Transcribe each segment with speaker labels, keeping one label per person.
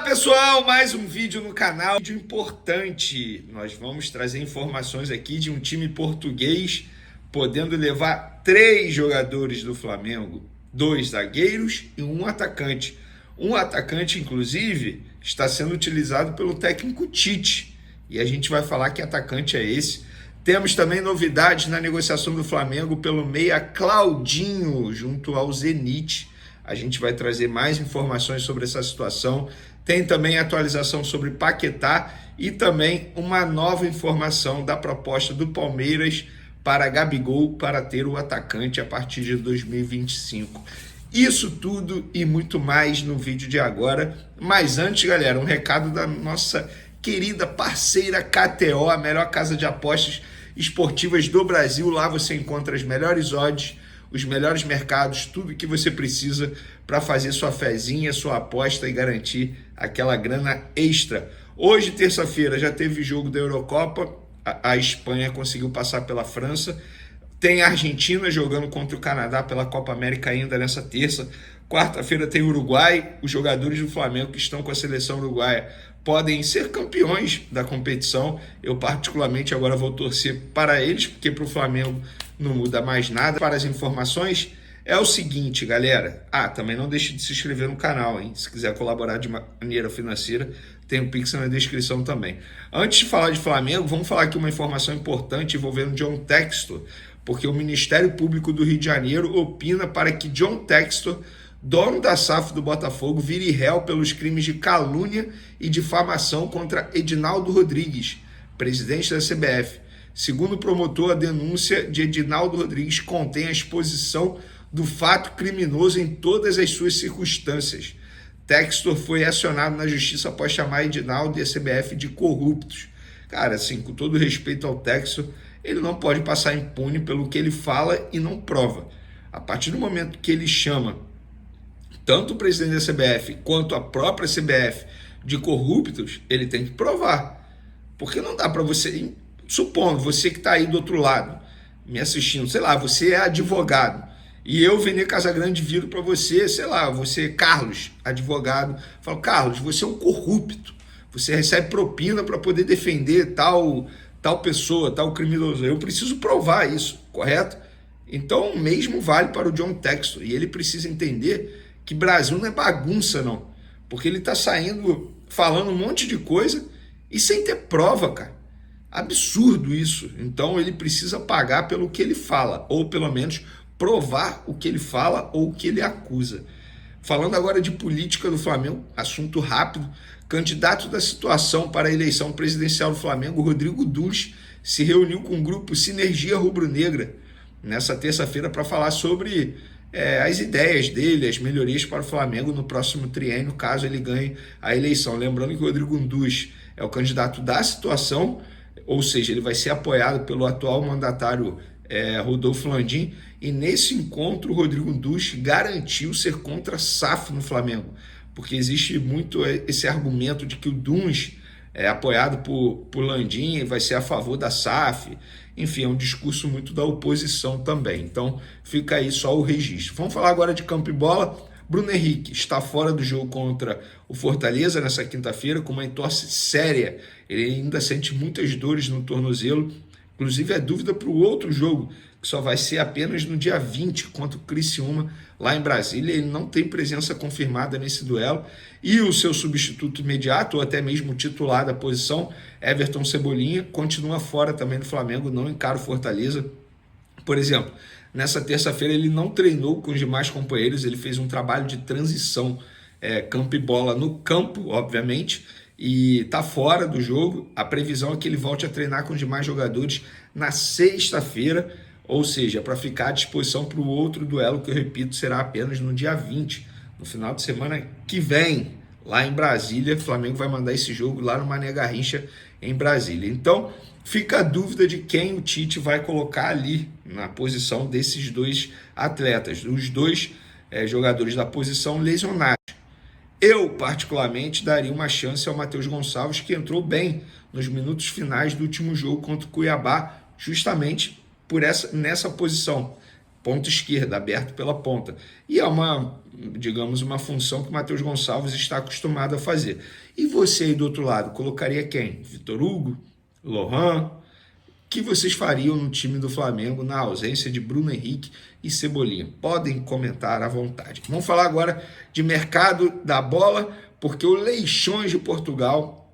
Speaker 1: Pessoal, mais um vídeo no canal, vídeo importante. Nós vamos trazer informações aqui de um time português podendo levar 3 jogadores do Flamengo, 2 zagueiros e um atacante. Um atacante, inclusive, está sendo utilizado pelo técnico Tite, e a gente vai falar que atacante é esse. Temos também novidades na negociação do Flamengo pelo meia Claudinho junto ao Zenit. A gente vai trazer mais informações sobre essa situação. Tem também atualização sobre Paquetá e também uma nova informação da proposta do Palmeiras para Gabigol para ter o atacante a partir de 2025. Isso tudo e muito mais no vídeo de agora. Mas antes, galera, um recado da nossa querida parceira KTO, a melhor casa de apostas esportivas do Brasil. Lá você encontra as melhores odds, os melhores mercados, tudo que você precisa para fazer sua fezinha, sua aposta e garantir aquela grana extra. Hoje, terça-feira, já teve jogo da Eurocopa, a Espanha conseguiu passar pela França, tem a Argentina jogando contra o Canadá pela Copa América ainda nessa terça. Quarta-feira tem o Uruguai, os jogadores do Flamengo que estão com a seleção uruguaia podem ser campeões da competição. Eu particularmente agora vou torcer para eles, porque para o Flamengo não muda mais nada. Para as informações é o seguinte, galera. Também não deixe de se inscrever no canal, hein? Se quiser colaborar de maneira financeira, tem o Pix na descrição também. Antes de falar de Flamengo, vamos falar aqui uma informação importante envolvendo John Textor, porque o Ministério Público do Rio de Janeiro opina para que John Textor, dono da SAF do Botafogo, vire réu pelos crimes de calúnia e difamação contra Edinaldo Rodrigues, presidente da CBF. Segundo o promotor, a denúncia de Edinaldo Rodrigues contém a exposição do fato criminoso em todas as suas circunstâncias. Textor foi acionado na justiça após chamar Edinaldo e a CBF de corruptos. Cara, assim, com todo respeito ao Textor, ele não pode passar impune pelo que ele fala e não prova. A partir do momento que ele chama tanto o presidente da CBF quanto a própria CBF de corruptos, ele tem que provar. Porque não dá para você, supondo, você que está aí do outro lado, me assistindo, sei lá, você é advogado, e eu, Vene Casagrande, viro para você, sei lá, você, Carlos, advogado, falo, Carlos, você é um corrupto, você recebe propina para poder defender tal pessoa, tal criminoso. Eu preciso provar isso, correto? Então, o mesmo vale para o John Textor, e ele precisa entender que Brasil não é bagunça, não. Porque ele tá saindo falando um monte de coisa e sem ter prova, cara. Absurdo isso. Então ele precisa pagar pelo que ele fala, ou pelo menos provar o que ele fala ou o que ele acusa. Falando agora de política do Flamengo, assunto rápido, candidato da situação para a eleição presidencial do Flamengo, Rodrigo Dunsch, se reuniu com o grupo Sinergia Rubro-Negra nessa terça-feira para falar sobre as ideias dele, as melhorias para o Flamengo no próximo triênio, caso ele ganhe a eleição. Lembrando que o Rodrigo Dunsch é o candidato da situação, ou seja, ele vai ser apoiado pelo atual mandatário Rodolfo Landim, e nesse encontro o Rodrigo Dunsch garantiu ser contra a SAF no Flamengo, porque existe muito esse argumento de que o Dunsch é apoiado por Landim e vai ser a favor da SAF. Enfim, é um discurso muito da oposição também. Então, fica aí só o registro. Vamos falar agora de campo e bola. Bruno Henrique está fora do jogo contra o Fortaleza nessa quinta-feira com uma entorse séria. Ele ainda sente muitas dores no tornozelo. Inclusive, é dúvida para o outro jogo, que só vai ser apenas no dia 20 contra o Criciúma, lá em Brasília. Ele não tem presença confirmada nesse duelo. E o seu substituto imediato, ou até mesmo titular da posição, Everton Cebolinha, continua fora também do Flamengo, não encara o Fortaleza. Por exemplo, nessa terça-feira ele não treinou com os demais companheiros, ele fez um trabalho de transição, campo e bola no campo, obviamente, e está fora do jogo. A previsão é que ele volte a treinar com os demais jogadores na sexta-feira, ou seja, para ficar à disposição para o outro duelo, que eu repito, será apenas no dia 20, no final de semana que vem, lá em Brasília. O Flamengo vai mandar esse jogo lá no Mané Garrincha, em Brasília. Então, fica a dúvida de quem o Tite vai colocar ali na posição desses dois atletas, os dois jogadores da posição lesionados. Eu, particularmente, daria uma chance ao Matheus Gonçalves, que entrou bem nos minutos finais do último jogo contra o Cuiabá, justamente nessa posição. ponta esquerda, aberto pela ponta. E é uma, digamos, uma função que o Matheus Gonçalves está acostumado a fazer. E você aí do outro lado, colocaria quem? Vitor Hugo? Lohan? O que vocês fariam no time do Flamengo na ausência de Bruno Henrique e Cebolinha? Podem comentar à vontade. Vamos falar agora de mercado da bola, porque o Leixões de Portugal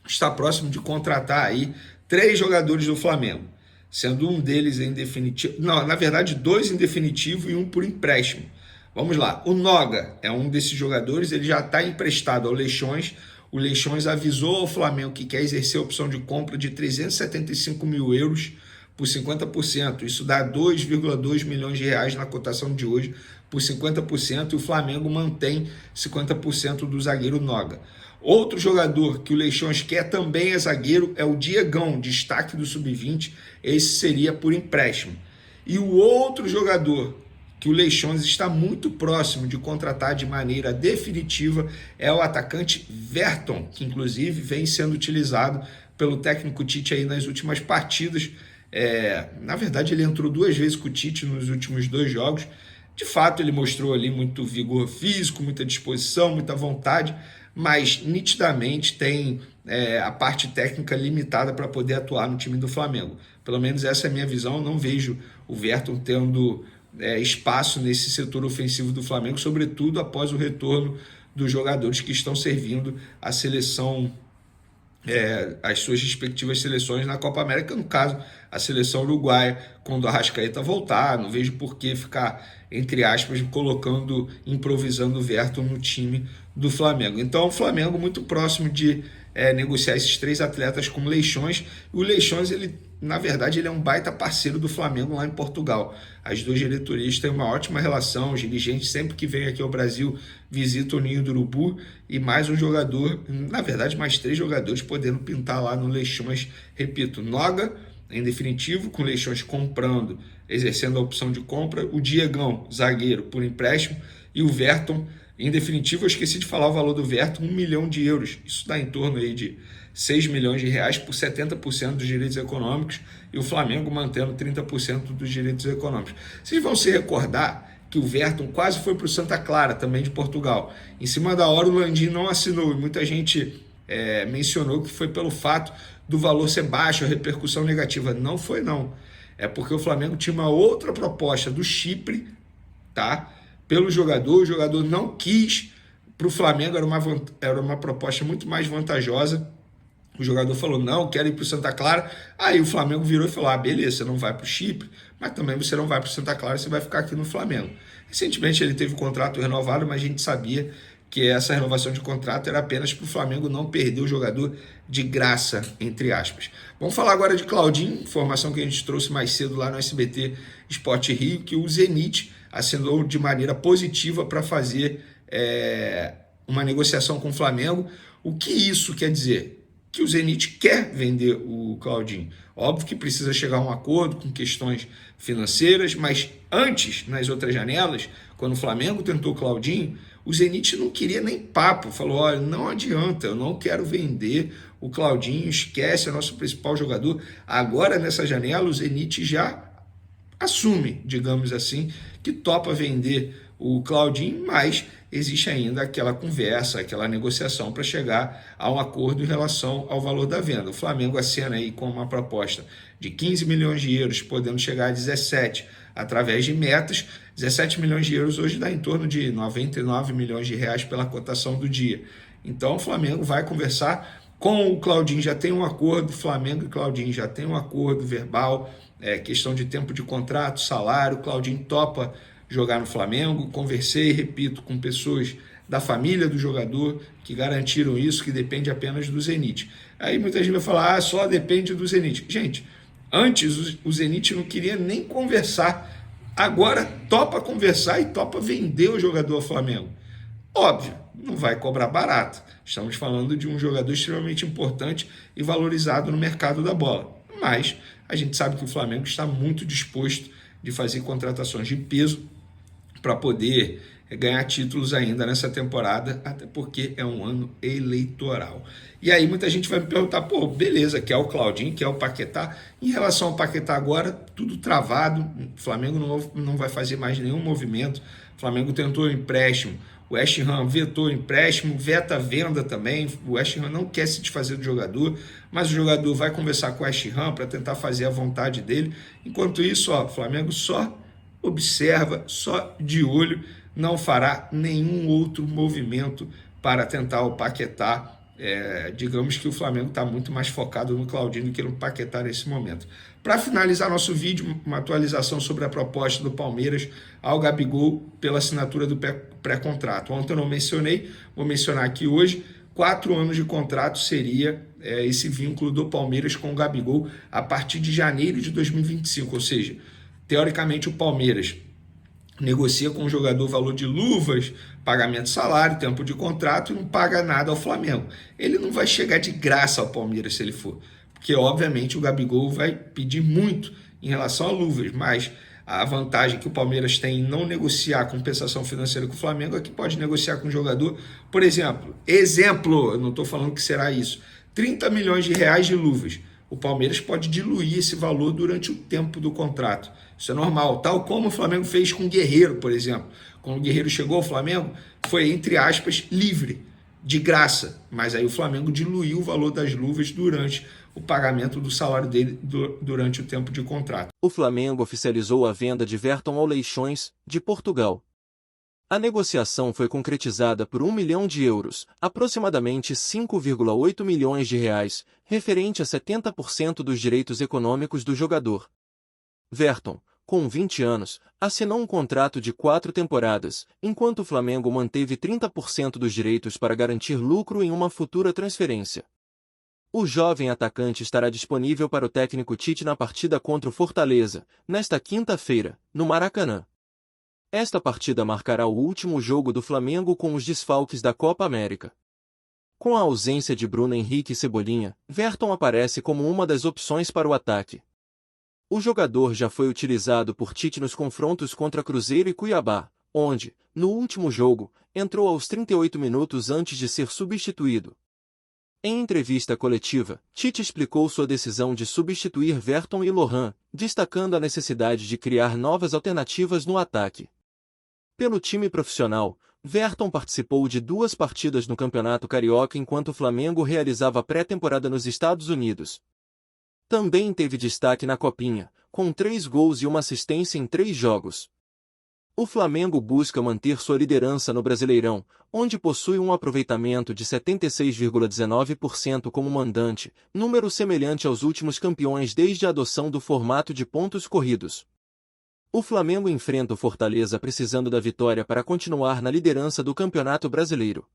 Speaker 1: está próximo de contratar aí 3 jogadores do Flamengo, sendo um deles em definitivo, não, na verdade 2 em definitivo e 1 por empréstimo. Vamos lá, o Noga é um desses jogadores, ele já está emprestado ao Leixões. O Leixões avisou ao Flamengo que quer exercer a opção de compra de 375 mil euros por 50%. Isso dá 2,2 milhões de reais na cotação de hoje por 50%, e o Flamengo mantém 50% do zagueiro Noga. Outro jogador que o Leixões quer também é zagueiro, é o Diegão, destaque do Sub-20. Esse seria por empréstimo. E o outro jogador que o Leixões está muito próximo de contratar de maneira definitiva é o atacante Verton, que inclusive vem sendo utilizado pelo técnico Tite aí nas últimas partidas. Na verdade, ele entrou 2 vezes com o Tite nos últimos 2 jogos. De fato, ele mostrou ali muito vigor físico, muita disposição, muita vontade, mas nitidamente tem a parte técnica limitada para poder atuar no time do Flamengo. Pelo menos essa é a minha visão. Eu não vejo o Verton tendo espaço nesse setor ofensivo do Flamengo, sobretudo após o retorno dos jogadores que estão servindo a seleção, as suas respectivas seleções na Copa América, no caso, a seleção uruguaia, quando o Arrascaeta voltar. Não vejo por que ficar, entre aspas, improvisando o Verton no time do Flamengo. Então, o Flamengo muito próximo de negociar esses 3 atletas com o Leixões. O Leixões, na verdade, ele é um baita parceiro do Flamengo lá em Portugal. As 2 diretorias têm uma ótima relação. Os dirigentes, sempre que vêm aqui ao Brasil, visitam o Ninho do Urubu. E mais um jogador, na verdade, mais 3 jogadores podendo pintar lá no Leixões. Repito, Noga, em definitivo, com o Leixões comprando, exercendo a opção de compra. O Diegão, zagueiro, por empréstimo. E o Verton, em definitivo. Eu esqueci de falar o valor do Verton, 1 milhão de euros. Isso dá em torno aí de 6 milhões de reais por 70% dos direitos econômicos, e o Flamengo mantendo 30% dos direitos econômicos. Vocês vão se recordar que o Verton quase foi para o Santa Clara, também de Portugal. Em cima da hora o Landim não assinou, e muita gente mencionou que foi pelo fato do valor ser baixo, a repercussão negativa. Não foi não. É porque o Flamengo tinha uma outra proposta do Chipre, tá? Pelo jogador, o jogador não quis. Para o Flamengo era uma proposta muito mais vantajosa. O jogador falou, não, quero ir para o Santa Clara. Aí o Flamengo virou e falou, beleza, você não vai para o Chipre, mas também você não vai para o Santa Clara, você vai ficar aqui no Flamengo. Recentemente ele teve o contrato renovado, mas a gente sabia que essa renovação de contrato era apenas para o Flamengo não perder o jogador de graça, entre aspas. Vamos falar agora de Claudinho, informação que a gente trouxe mais cedo lá no SBT Sport Rio, que o Zenit assinou de maneira positiva para fazer uma negociação com o Flamengo. O que isso quer dizer? Que o Zenit quer vender o Claudinho. Óbvio que precisa chegar a um acordo com questões financeiras, mas antes, nas outras janelas, quando o Flamengo tentou o Claudinho, o Zenit não queria nem papo. Falou, olha, não adianta, eu não quero vender o Claudinho, esquece, é nosso principal jogador. Agora, nessa janela, o Zenit já assume, digamos assim, que topa vender o Claudinho, mas existe ainda aquela conversa, aquela negociação para chegar a um acordo em relação ao valor da venda. O Flamengo acena aí com uma proposta de 15 milhões de euros, podendo chegar a 17 através de metas. 17 milhões de euros hoje dá em torno de 99 milhões de reais pela cotação do dia. Então o Flamengo vai conversar com o Claudinho, já tem um acordo, Flamengo e Claudinho já tem um acordo verbal, questão de tempo de contrato, salário. O Claudinho topa jogar no Flamengo. Conversei, repito, com pessoas da família do jogador que garantiram isso, que depende apenas do Zenit. Aí muita gente vai falar, só depende do Zenit. Gente, antes o Zenit não queria nem conversar, agora topa conversar e topa vender o jogador ao Flamengo. Óbvio, não vai cobrar barato. Estamos falando de um jogador extremamente importante e valorizado no mercado da bola. Mas a gente sabe que o Flamengo está muito disposto de fazer contratações de peso para poder ganhar títulos ainda nessa temporada, até porque é um ano eleitoral. E aí muita gente vai me perguntar, pô, beleza, quer o Claudinho, quer o Paquetá. Em relação ao Paquetá agora, tudo travado, o Flamengo não vai fazer mais nenhum movimento. O Flamengo tentou o empréstimo, o West Ham vetou o empréstimo, veta a venda também. O West Ham não quer se desfazer do jogador, mas o jogador vai conversar com o West Ham para tentar fazer a vontade dele. Enquanto isso, ó, o Flamengo só observa, só de olho, não fará nenhum outro movimento para tentar o Paquetá. Digamos que o Flamengo está muito mais focado no Claudinho do que no Paquetá nesse momento. Para finalizar nosso vídeo, uma atualização sobre a proposta do Palmeiras ao Gabigol pela assinatura do pré-contrato. Ontem eu não mencionei, vou mencionar aqui hoje. 4 anos de contrato seria esse vínculo do Palmeiras com o Gabigol a partir de janeiro de 2025, ou seja, teoricamente o Palmeiras negocia com o jogador valor de luvas, pagamento de salário, tempo de contrato e não paga nada ao Flamengo. Ele não vai chegar de graça ao Palmeiras se ele for, porque obviamente o Gabigol vai pedir muito em relação a luvas, mas a vantagem que o Palmeiras tem em não negociar a compensação financeira com o Flamengo é que pode negociar com o jogador, por exemplo, eu não estou falando que será isso, 30 milhões de reais de luvas. O Palmeiras pode diluir esse valor durante o tempo do contrato. Isso é normal, tal como o Flamengo fez com o Guerreiro, por exemplo. Quando o Guerreiro chegou ao Flamengo, foi, entre aspas, livre, de graça. Mas aí o Flamengo diluiu o valor das luvas durante o pagamento do salário dele durante o tempo de contrato.
Speaker 2: O Flamengo oficializou a venda de Verton ao Leixões, de Portugal. A negociação foi concretizada por 1 milhão de euros, aproximadamente 5,8 milhões de reais, referente a 70% dos direitos econômicos do jogador. Verton, com 20 anos, assinou um contrato de 4 temporadas, enquanto o Flamengo manteve 30% dos direitos para garantir lucro em uma futura transferência. O jovem atacante estará disponível para o técnico Tite na partida contra o Fortaleza, nesta quinta-feira, no Maracanã. Esta partida marcará o último jogo do Flamengo com os desfalques da Copa América. Com a ausência de Bruno Henrique e Cebolinha, Verton aparece como uma das opções para o ataque. O jogador já foi utilizado por Tite nos confrontos contra Cruzeiro e Cuiabá, onde, no último jogo, entrou aos 38 minutos antes de ser substituído. Em entrevista coletiva, Tite explicou sua decisão de substituir Verton e Lohan, destacando a necessidade de criar novas alternativas no ataque. Pelo time profissional, Verton participou de 2 partidas no Campeonato Carioca enquanto o Flamengo realizava pré-temporada nos Estados Unidos. Também teve destaque na Copinha, com 3 gols e uma assistência em 3 jogos. O Flamengo busca manter sua liderança no Brasileirão, onde possui um aproveitamento de 76,19% como mandante, número semelhante aos últimos campeões desde a adoção do formato de pontos corridos. O Flamengo enfrenta o Fortaleza precisando da vitória para continuar na liderança do Campeonato Brasileiro.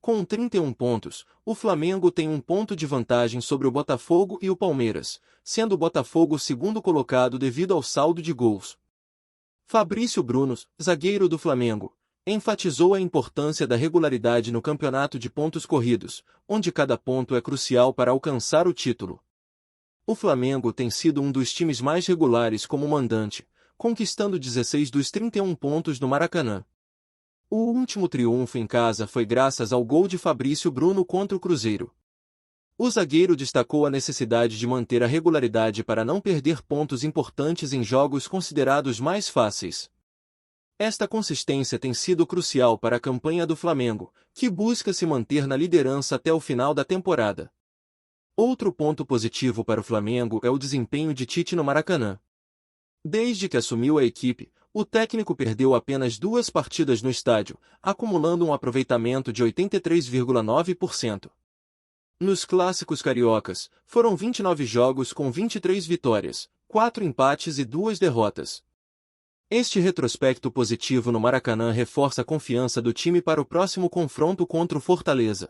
Speaker 2: Com 31 pontos, o Flamengo tem 1 ponto de vantagem sobre o Botafogo e o Palmeiras, sendo o Botafogo o segundo colocado devido ao saldo de gols. Fabrício Bruno, zagueiro do Flamengo, enfatizou a importância da regularidade no campeonato de pontos corridos, onde cada ponto é crucial para alcançar o título. O Flamengo tem sido um dos times mais regulares como mandante, conquistando 16 dos 31 pontos no Maracanã. O último triunfo em casa foi graças ao gol de Fabrício Bruno contra o Cruzeiro. O zagueiro destacou a necessidade de manter a regularidade para não perder pontos importantes em jogos considerados mais fáceis. Esta consistência tem sido crucial para a campanha do Flamengo, que busca se manter na liderança até o final da temporada. Outro ponto positivo para o Flamengo é o desempenho de Tite no Maracanã. Desde que assumiu a equipe, o técnico perdeu apenas 2 partidas no estádio, acumulando um aproveitamento de 83,9%. Nos clássicos cariocas, foram 29 jogos com 23 vitórias, 4 empates e 2 derrotas. Este retrospecto positivo no Maracanã reforça a confiança do time para o próximo confronto contra o Fortaleza.